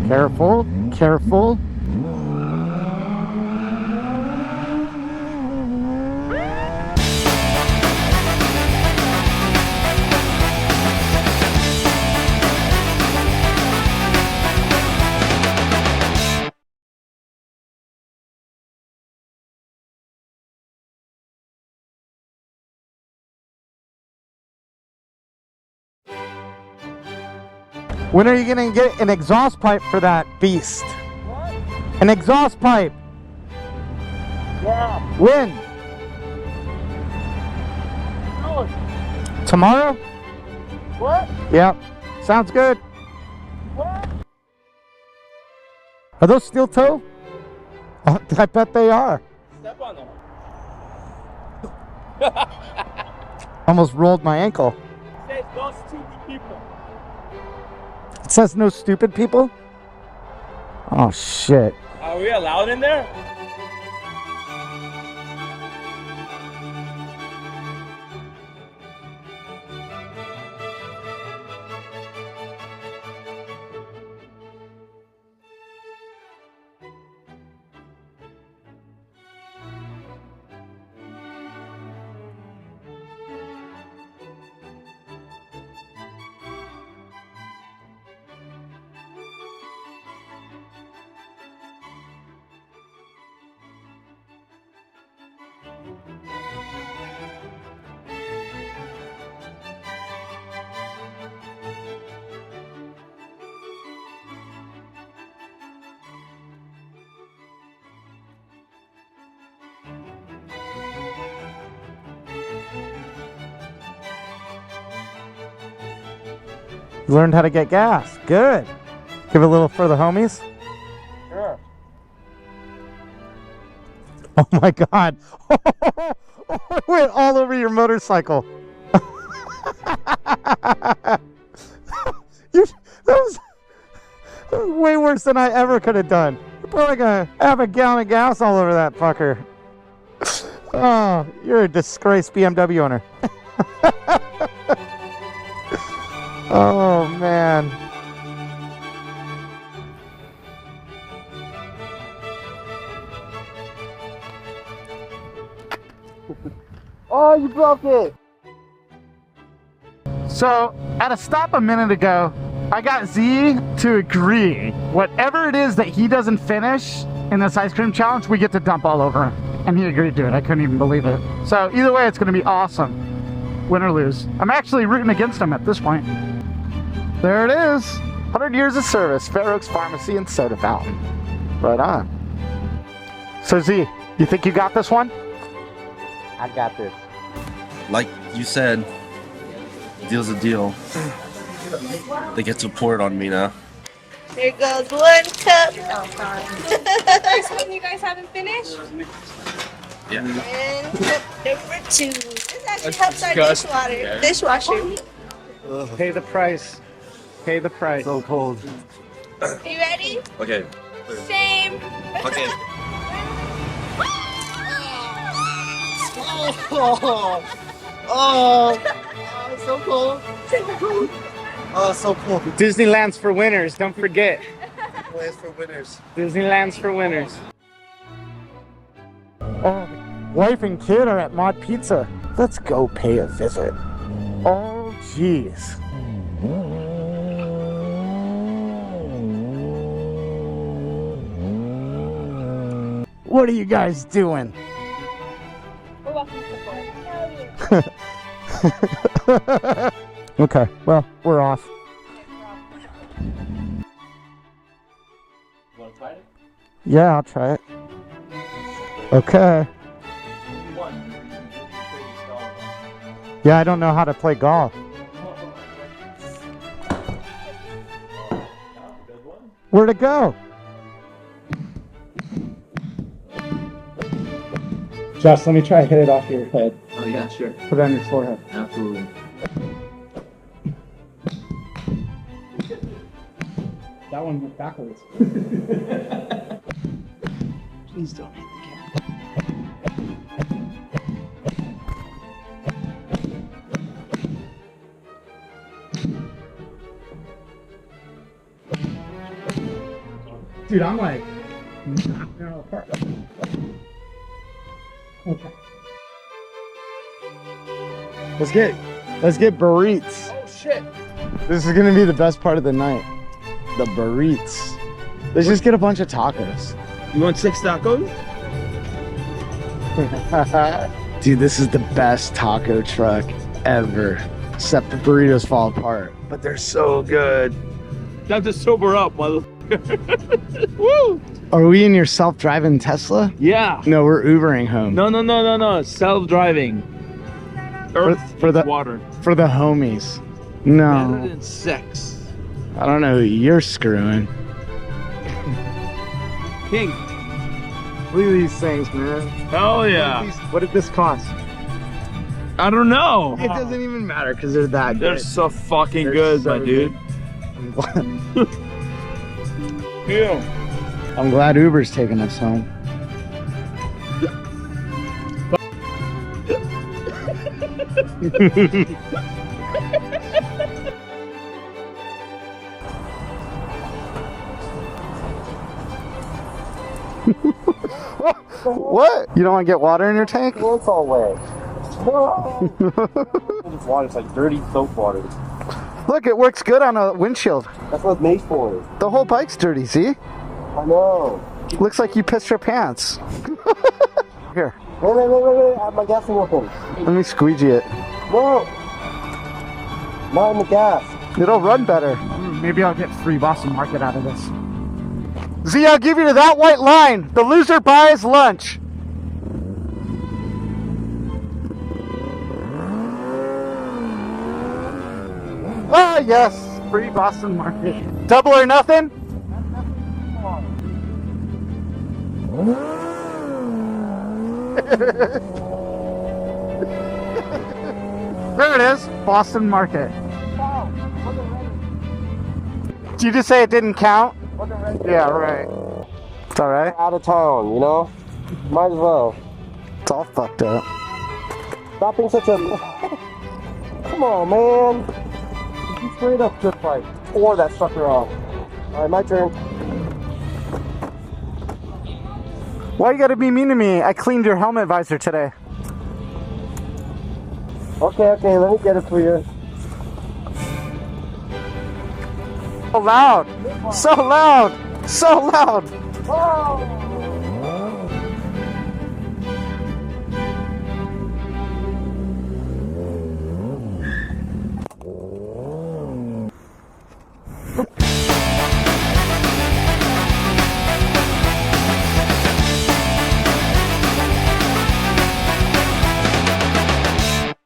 Careful, careful. When are you gonna get an exhaust pipe for that beast? What? An exhaust pipe. Yeah. When? Good. Tomorrow? What? Yep. Sounds good. What? Are those steel toe? Oh, I bet they are. Step on them. Almost rolled my ankle. Says those stupid people. It says no stupid people? Oh shit. Are we allowed in there? You learned how to get gas. Good. Give it a little for the homies. Sure. Oh my god. It went all over your motorcycle. That was way worse than I ever could have done. You put like half a gallon of gas all over that fucker. Oh, you're a disgraced BMW owner. Oh man. Oh, you broke it. So, at a stop a minute ago, I got Z to agree. Whatever it is that he doesn't finish in this ice cream challenge, we get to dump all over him. And he agreed to it. I couldn't even believe it. So, either way, it's going to be awesome. Win or lose. I'm actually rooting against him at this point. There it is. 100 years of service. Fair Oaks Pharmacy and Soda Fountain. Right on. So, Z, you think you got this one? I got this. Like you said, deal's a deal. They get to pour it on me now. Here goes one cup. Oh, sorry. First one you guys haven't finished? Yeah. And cup number 2. This actually helps our dishwasher. Pay the price. Pay the price. So cold. Are you ready? Okay. Same. Okay. Oh, so cold. Oh, so cold. Disneyland's for winners, don't forget. Plans for winners. Disneyland's for winners. Oh, wife and kid are at Mod Pizza. Let's go pay a visit. Oh, jeez. What are you guys doing? We're walking to the Okay, well, we're off. Want to try it? Yeah, I'll try it. Okay. Yeah, I don't know how to play golf. Where'd it go? Josh, let me try to hit it off your head. Oh yeah, sure. Put it on your forehead. Absolutely. That one went backwards. Please don't hit the camera. Dude, I'm like... Okay. Let's get burritos. Oh shit. This is gonna be the best part of the night. The burritos. Let's just get a bunch of tacos. You want 6 tacos? Dude, this is the best taco truck ever. Except the burritos fall apart, but they're so good. Time to sober up, motherfucker. Woo! Are we in your self-driving Tesla? Yeah. No, we're Ubering home. No. Self-driving. Earth for the water. For the homies. Better No. than sex. I don't know who you're screwing. King. Look at these things, man. Hell yeah. What did this cost? I don't know. It doesn't even matter because they're that They're good. so fucking They're good, so my dude. Yeah. I'm glad Uber's taking us home. What? You don't want to get water in your tank? Well, it's all wet. This water's like dirty soap water. Look, it works good on a windshield. That's what it's made for. The whole bike's dirty, see? I know. Looks like you pissed your pants. Here, Wait. I have my gas tank open. let me squeegee it. No. Not in the gas. It'll run better. Maybe I'll get free Boston Market out of this. Z, I'll give you to that white line. The loser buys lunch. Ah, yes. Free Boston Market. Double or nothing? There it is. Boston Market. Did you just say it didn't count? Yeah, right. It's alright. Out of town, you know? Might as well. It's all fucked up. Stop being such a... Come on, man. You straight up just like tore that sucker off. Alright, my turn. Why you gotta be mean to me? I cleaned your helmet visor today. Okay, let me get it for you. So loud! So loud! So loud! Oh!